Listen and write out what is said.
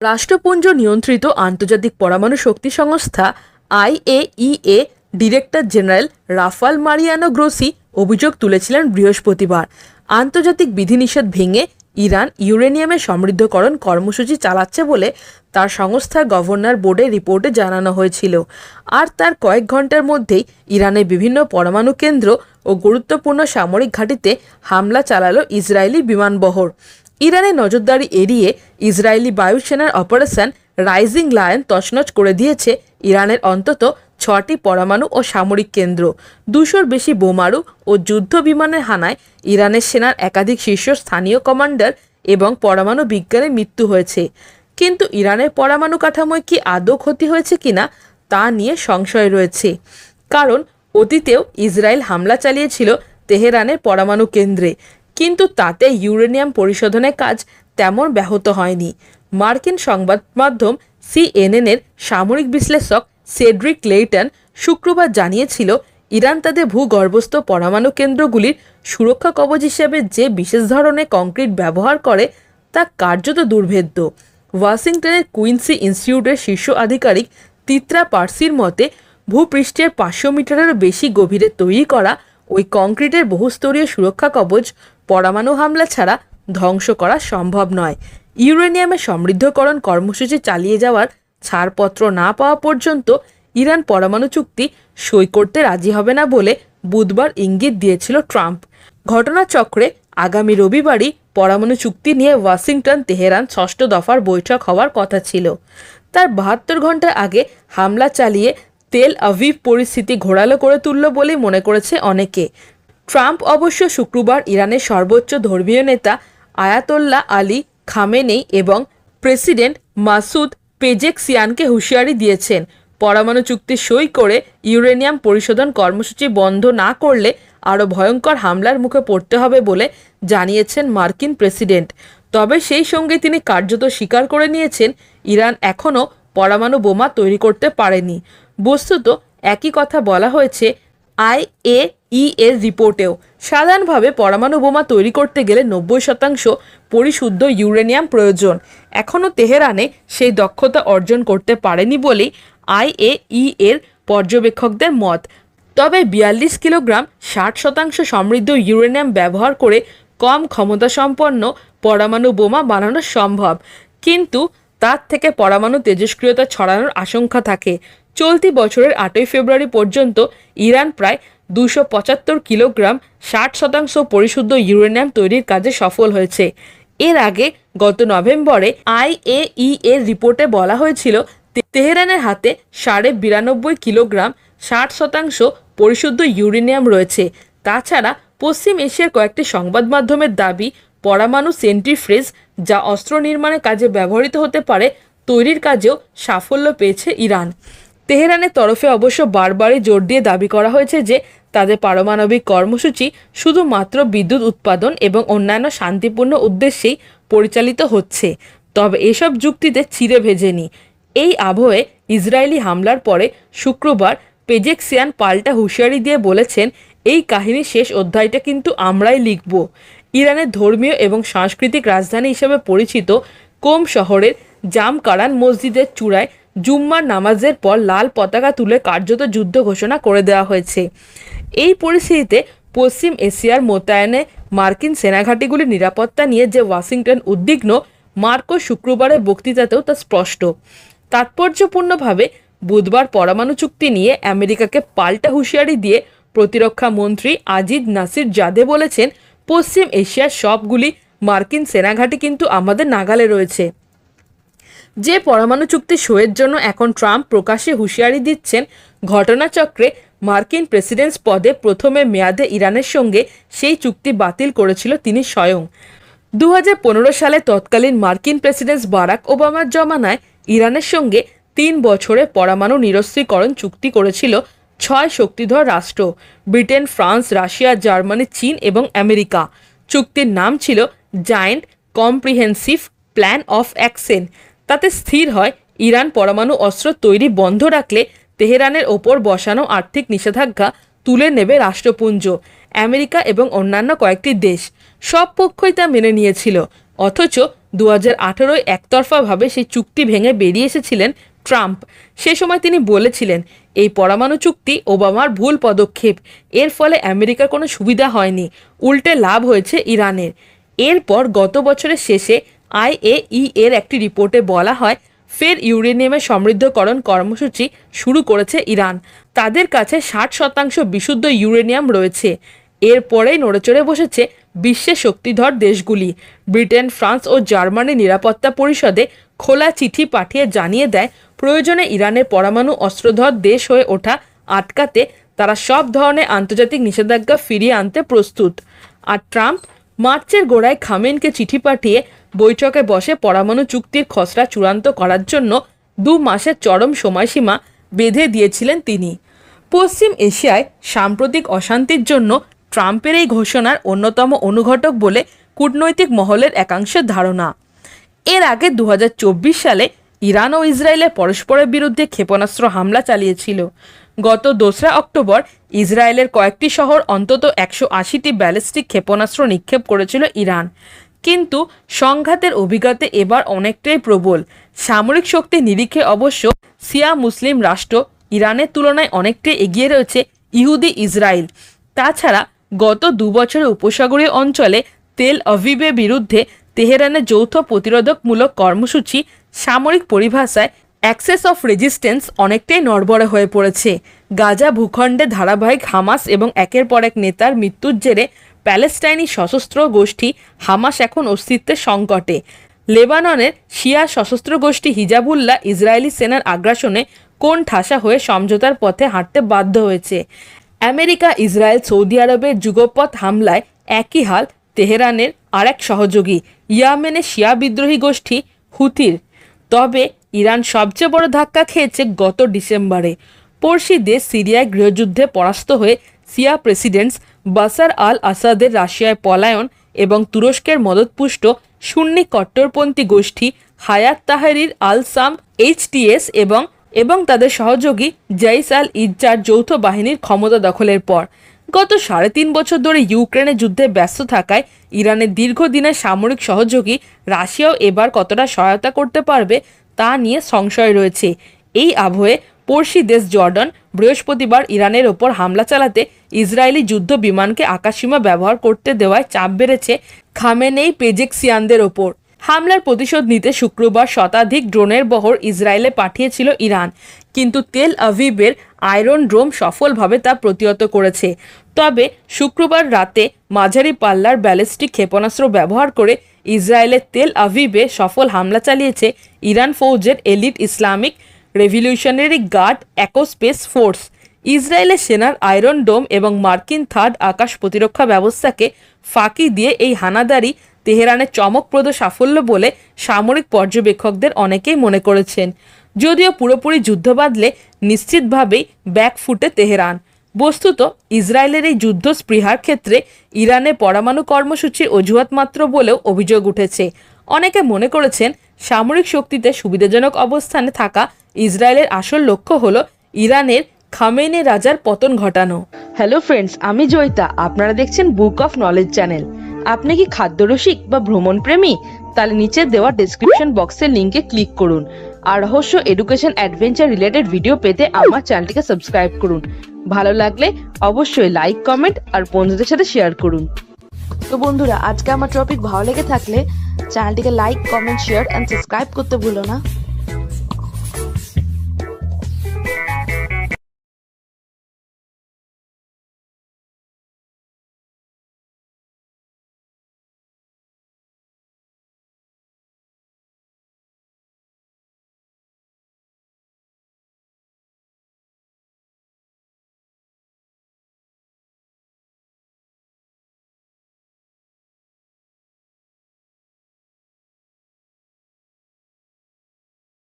রাষ্ট্রপুঞ্জ নিয়ন্ত্রিত আন্তর্জাতিক পরমাণু শক্তি সংস্থা IAEA director general Rafale Mariano Grossi অভিযোগ তুলেছিলেন বৃহস্পতিবার আন্তর্জাতিক বিধিনিষেধ ভেঙে ইরান ইউরেনিয়ামের সমৃদ্ধকরণ কর্মসূচি চালাচ্ছে বলে তার সংস্থার গভর্নর বোর্ডের রিপোর্টে জানানো হয়েছিল। আর তার কয়েক ঘন্টার মধ্যেই ইরানের বিভিন্ন পরমাণু কেন্দ্র ও গুরুত্বপূর্ণ সামরিক ঘাঁটিতে হামলা চালালো ইসরায়েলি বিমানবহর। ইরানের নজরদারি এড়িয়ে ইসরায়েলি বায়ুসেনার অপারেশন রাইজিং লায়ন তছনছ করে দিয়েছে ইরানের অন্তত 6টি পরমাণু ও সামরিক কেন্দ্র। 200-র বেশি বোমারু ও যুদ্ধ বিমানের হানায় ইরানের সেনার একাধিক শীর্ষস্থানীয় কমান্ডার এবং পরমাণু বিজ্ঞানীর মৃত্যু হয়েছে। কিন্তু ইরানের পরমাণু কাঠামোয় কি আদৌ ক্ষতি হয়েছে কিনা তা নিয়ে সংশয় রয়েছে, কারণ অতীতেও ইসরায়েল হামলা চালিয়েছিল তেহরানের পরমাণু কেন্দ্রে, কিন্তু তাতে ইউরেনিয়াম পরিশোধনের কাজ তেমন ব্যাহত হয়নি। মার্কিন সংবাদ মাধ্যম সিএনএনের সামরিক বিশ্লেষক সেড্রিক লেইটন শুক্রবার জানিয়েছিল, ইরান তাদের ভূগর্ভস্থ পরমাণু কেন্দ্রগুলির সুরক্ষা কবচ হিসেবে যে বিশেষ ধরনের কংক্রিট ব্যবহার করে তা কার্যত দুর্ভেদ্য। ওয়াশিংটনের কুইন্সি ইনস্টিটিউটের শীর্ষ আধিকারিক তিত্রা পার্সির মতে, ভূপৃষ্ঠের 500 মিটারেরও বেশি গভীরে তৈরি করা ওই কংক্রিটের বহুস্তরীয় সুরক্ষা কবচ পরমাণু হামলা ছাড়া ধ্বংস করা সম্ভব নয়। ইউরেনিয়ামের সমৃদ্ধকরণ কর্মসূচি চালিয়ে যাওয়ার ছাড়পত্র না পাওয়া পর্যন্ত ইরান পরমাণু চুক্তি সই করতে রাজি হবে না বলে বুধবার ইঙ্গিত দিয়েছিল ট্রাম্প। ঘটনাচক্রে আগামী রবিবারই পরমাণু চুক্তি নিয়ে ওয়াশিংটন তেহরান 6ষ্ঠ দফার বৈঠক হওয়ার কথা ছিল। তার 72 ঘন্টা আগে হামলা চালিয়ে তেল আভিভ পরিস্থিতি ঘোরালো করে তুলল বলে মনে করেছে অনেকে। ট্রাম্প অবশ্য শুক্রবার ইরানের সর্বোচ্চ ধর্মীয় নেতা আয়াতোল্লাহ আলী খামেনেই এবং প্রেসিডেন্ট মাসুদ পেজেকশিয়ানকে হুঁশিয়ারি দিয়েছেন, পরমাণু চুক্তি সই করে ইউরেনিয়াম পরিশোধন কর্মসূচি বন্ধ না করলে আরও ভয়ঙ্কর হামলার মুখে পড়তে হবে বলে জানিয়েছেন মার্কিন প্রেসিডেন্ট। তবে সেই সঙ্গে তিনি কার্যত স্বীকার করে নিয়েছেন, ইরান এখনও পরমাণু বোমা তৈরি করতে পারেনি। বস্তুত একই কথা বলা হয়েছে আইএইএর রিপোর্টেও। সাধারণভাবে পরমাণু বোমা তৈরি করতে গেলে 90% পরিশুদ্ধ ইউরেনিয়াম প্রয়োজন। এখনও তেহরানে সেই দক্ষতা অর্জন করতে পারেনি বলেই আইএইএর পর্যবেক্ষকদের মত। তবে 42 কিলোগ্রাম 60% সমৃদ্ধ ইউরেনিয়াম ব্যবহার করে কম ক্ষমতাসম্পন্ন পরমাণু বোমা বানানো সম্ভব, কিন্তু তার থেকে পরমাণু তেজস্ক্রিয়তা ছড়ানোর আশঙ্কা থাকে। চলতি বছরের 8ই ফেব্রুয়ারি পর্যন্ত ইরান প্রায় 275 কিলোগ্রাম 60% পরিশুদ্ধ ইউরেনিয়াম তৈরির কাজে সফল হয়েছে। এর আগে গত নভেম্বরে আইএইএর রিপোর্টে বলা হয়েছিল, তেহরানের হাতে 92.5 কিলোগ্রাম 60% পরিশুদ্ধ ইউরেনিয়াম রয়েছে। তাছাড়া পশ্চিম এশিয়ার কয়েকটি সংবাদ মাধ্যমের দাবি, পরমাণু সেন্ট্রিফ্রেজ, যা অস্ত্র নির্মাণের কাজে ব্যবহৃত হতে পারে, তৈরির কাজেও সাফল্য পেয়েছে ইরান। তেহরানের তরফে অবশ্য বারবারই জোর দিয়ে দাবি করা হয়েছে যে তাদের পারমাণবিক কর্মসূচি শুধুমাত্র বিদ্যুৎ উৎপাদন এবং অন্যান্য শান্তিপূর্ণ উদ্দেশ্যেই পরিচালিত হচ্ছে। তবে এসব যুক্তিতে চিড়ে ভেজেনি। এই আবহে ইসরায়েলি হামলার পরে শুক্রবার পেজেকশিয়ান পাল্টা হুঁশিয়ারি দিয়ে বলেছেন, এই কাহিনীর শেষ অধ্যায়টা কিন্তু আমরাই লিখব। ইরানের ধর্মীয় এবং সাংস্কৃতিক রাজধানী হিসেবে পরিচিত কোম শহরের জামকারান মসজিদের চূড়ায় জুম্মার নামাজের পর লাল পতাকা তুলে কার্যত যুদ্ধ ঘোষণা করে দেওয়া হয়েছে। এই পরিস্থিতিতে পশ্চিম এশিয়ার মোতায়েনে মার্কিন সেনাঘাঁটিগুলির নিরাপত্তা নিয়ে যে ওয়াশিংটন উদ্বিগ্ন, মার্কো শুক্রবারের বক্তৃতাতেও তা স্পষ্ট। তাৎপর্যপূর্ণভাবে বুধবার পরমাণু চুক্তি নিয়ে আমেরিকাকে পাল্টা হুঁশিয়ারি দিয়ে প্রতিরক্ষা মন্ত্রী আজিজ নাসির জাদে বলেছেন, পশ্চিম এশিয়ার সবগুলি মার্কিন সেনাঘাঁটি কিন্তু আমাদের নাগালে রয়েছে। যে পরমাণু চুক্তি সইয়ের জন্য এখন ট্রাম্প প্রকাশ্যে হুঁশিয়ারি দিচ্ছেন, ঘটনাচক্রে মার্কিন প্রেসিডেন্টস পদে প্রথমে মেয়াদে ইরানের সঙ্গে সেই চুক্তি বাতিল করেছিল তিনি স্বয়ং। 2015 সালে তৎকালীন মার্কিন প্রেসিডেন্ট বারাক ওবামার জমানায় ইরানের সঙ্গে 3 বছরের পরমাণু নিরস্ত্রীকরণ চুক্তি করেছিল 6 শক্তিধর রাষ্ট্র: ব্রিটেন, ফ্রান্স, রাশিয়া, জার্মানি, চীন এবং আমেরিকা। চুক্তির নাম ছিল giant comprehensive plan of action. তাতে স্থির হয়, ইরান পরমাণু অস্ত্র তৈরি বন্ধ রাখলে তেহরানের ওপর বসানো আর্থিক নিষেধাজ্ঞা তুলে নেবে রাষ্ট্রপুঞ্জ, আমেরিকা এবং অন্যান্য কয়েকটি দেশ। সব পক্ষই তা মেনে নিয়েছিল। অথচ 2018 একতরফাভাবে সেই চুক্তি ভেঙে বেরিয়ে এসেছিলেন ট্রাম্প। সে সময় তিনি বলেছিলেন, এই পরমাণু চুক্তি ওবামার ভুল পদক্ষেপ, এর ফলে আমেরিকার কোনো সুবিধা হয়নি, উল্টে লাভ হয়েছে ইরানের। এরপর গত বছরের শেষে IAEA এর একটি রিপোর্টে বলা হয়, ফের ইউরেনিয়ামের সমৃদ্ধকরণ কর্মসূচি শুরু করেছে ইরান। তাদের কাছে 60% বিশুদ্ধ ইউরেনিয়াম রয়েছে। এরপরেই নড়েচড়ে বসেছে বিশ্বের শক্তিধর দেশগুলি। ব্রিটেন, ফ্রান্স ও জার্মানি নিরাপত্তা পরিষদে খোলা চিঠি পাঠিয়ে জানিয়ে দেয়, প্রয়োজনে ইরানের পরমাণু অস্ত্রধর দেশ হয়ে ওঠা আটকাতে তারা সব ধরনের আন্তর্জাতিক নিষেধাজ্ঞা ফিরিয়ে আনতে প্রস্তুত। আর ট্রাম্প মার্চের গোড়ায় খামেনকে চিঠি পাঠিয়ে বৈঠকে বসে পরমাণু চুক্তির খসড়া চূড়ান্ত করার জন্য 2 মাসের চরম সময়সীমা বেঁধে দিয়েছিলেন তিনি। পশ্চিম এশিয়ায় সাম্প্রতিক অশান্তির জন্য ট্রাম্পের এই ঘোষণার অন্যতম অনুঘটক বলে কূটনৈতিক মহলের একাংশের ধারণা। এর আগে 2024 সালে ইরান ও ইসরায়েলে পরস্পরের বিরুদ্ধে ক্ষেপণাস্ত্র হামলা চালিয়েছিল। গত 2 অক্টোবর ইসরায়েলের কয়েকটি শহর অন্তত 180টি ব্যালিস্টিক ক্ষেপণাস্ত্র নিক্ষেপ করেছিল ইরান। কিন্তু সংঘাতের অভিজ্ঞতা এবার অনেকটাই প্রবল। সামরিক শক্তির নিরিখে অবশ্য শিয়া মুসলিম রাষ্ট্র ইরানের তুলনায় অনেকটাই এগিয়ে রয়েছে ইহুদি ইসরায়েল। তাছাড়া গত 2 বছরে উপসাগরীয় অঞ্চলে তেল আভিভের বিরুদ্ধে তেহরানের যৌথ প্রতিরোধকমূলক কর্মসূচি, সামরিক পরিভাষায় অ্যাক্সেস অফ রেজিস্ট্যান্স, অনেকটাই নড়বড়ে হয়ে পড়েছে। গাজা ভূখণ্ডে ধারাবাহিক হামাস এবং একের পর এক নেতার মৃত্যুর জেরে প্যালেস্টাইনি সশস্ত্র গোষ্ঠী হামাস এখন অস্তিত্বের সংকটে। লেবাননের শিয়া সশস্ত্র গোষ্ঠী হিজাবুল্লাহ ইসরায়েলি সেনার আগ্রাসনে কোণ ঠাসা হয়ে সমঝোতার পথে হাঁটতে বাধ্য হয়েছে। আমেরিকা, ইসরায়েল, সৌদি আরবের যুগপৎ হামলায় একই হাল তেহরানের আরেক সহযোগী ইয়েমেনের শিয়া বিদ্রোহী গোষ্ঠী হুথির। তবে ইরান সবচেয়ে বড় ধাক্কা খেয়েছে গত ডিসেম্বরে। পড়শি দেশ সিরিয়ায় গৃহযুদ্ধে পরাস্ত হয়ে শিয়া প্রেসিডেন্ট বাশার আল আসাদের রাশিয়ায় পলায়ন এবং তুরস্কের মদতপুষ্ট সুন্নি কট্টরপন্থী গোষ্ঠী হায়াত তাহরির আল সাম HTS এবং তাদের সহযোগী জাইস আল ইজ্জার যৌথ বাহিনীর ক্ষমতা দখলের পর গত 3.5 বছর ধরে ইউক্রেনের যুদ্ধে ব্যস্ত থাকায় ইরানের দীর্ঘদিনের সামরিক সহযোগী রাশিয়াও এবার কতটা সহায়তা করতে পারবে তা নিয়ে সংশয় রয়েছে। এই আবহে পড়শি দেশ জর্ডান বৃহস্পতিবার ইরানের ওপর হামলা চালাতে ইসরায়েলি যুদ্ধ বিমানকে আকাশসীমা ব্যবহার করতে দেওয়ায় চাপ বেড়েছে খামেনেই পেজেকসিয়ানদের ওপর। হামলার প্রতিশোধ নিতে শুক্রবার শতাধিক ড্রোনের বহর ইসরায়েলে পাঠিয়েছিল ইরান, কিন্তু তেল আভিভের আয়রন ড্রোম সফলভাবে তা প্রতিহত করেছে। তবে শুক্রবার রাতে মাঝারি পাল্লার ব্যালিস্টিক ক্ষেপণাস্ত্র ব্যবহার করে ইসরায়েলের তেল আভিভে সফল হামলা চালিয়েছে ইরান ফৌজের elite Islamic revolutionary guard aerospace force. ইসরায়েলের সেনার আয়রন ডোম এবং মার্কিন থার্ড আকাশ প্রতিরক্ষা ব্যবস্থাকে ফাঁকি দিয়ে এই হানাদারি তেহরানের চমকপ্রদ সাফল্য বলে সামরিক পর্যবেক্ষকদের অনেকেই মনে করেছেন। যদিও পুরোপুরি যুদ্ধ বাঁধলে নিশ্চিতভাবেই ব্যাকফুটে তেহরান। বস্তুত ইসরায়েলের এই যুদ্ধ স্পৃহার ক্ষেত্রে ইরানের পরমাণু কর্মসূচির অজুহাত মাত্র বলেও অভিযোগ উঠেছে। অনেকে মনে করেছেন সামরিক শক্তিতে সুবিধাজনক অবস্থানে থাকা ইসরায়েলের আসল লক্ষ্য হলো ইরানের খামেনি রাজার পতন ঘটানো। হ্যালো ফ্রেন্ডস, আমি জয়িতা, আপনারা দেখছেন বুক অফ নলেজ চ্যানেল। আপনি কি খাদ্যরসিক বা ভ্রমণ প্রেমী? তাহলে নিচে দেওয়া ডেসক্রিপশন বক্সের লিঙ্কে ক্লিক করুন আর রহস্য, এডুকেশন, অ্যাডভেঞ্চার রিলেটেড ভিডিও পেতে আমার চ্যানেলটিকে সাবস্ক্রাইব করুন। ভালো লাগলে অবশ্যই লাইক, কমেন্ট আর বন্ধুদের সাথে শেয়ার করুন। তো বন্ধুরা, আজকে আমার টপিক ভালো লেগে থাকলে চ্যানেলটিকে like, comment, share and subscribe করতে ভুলো না।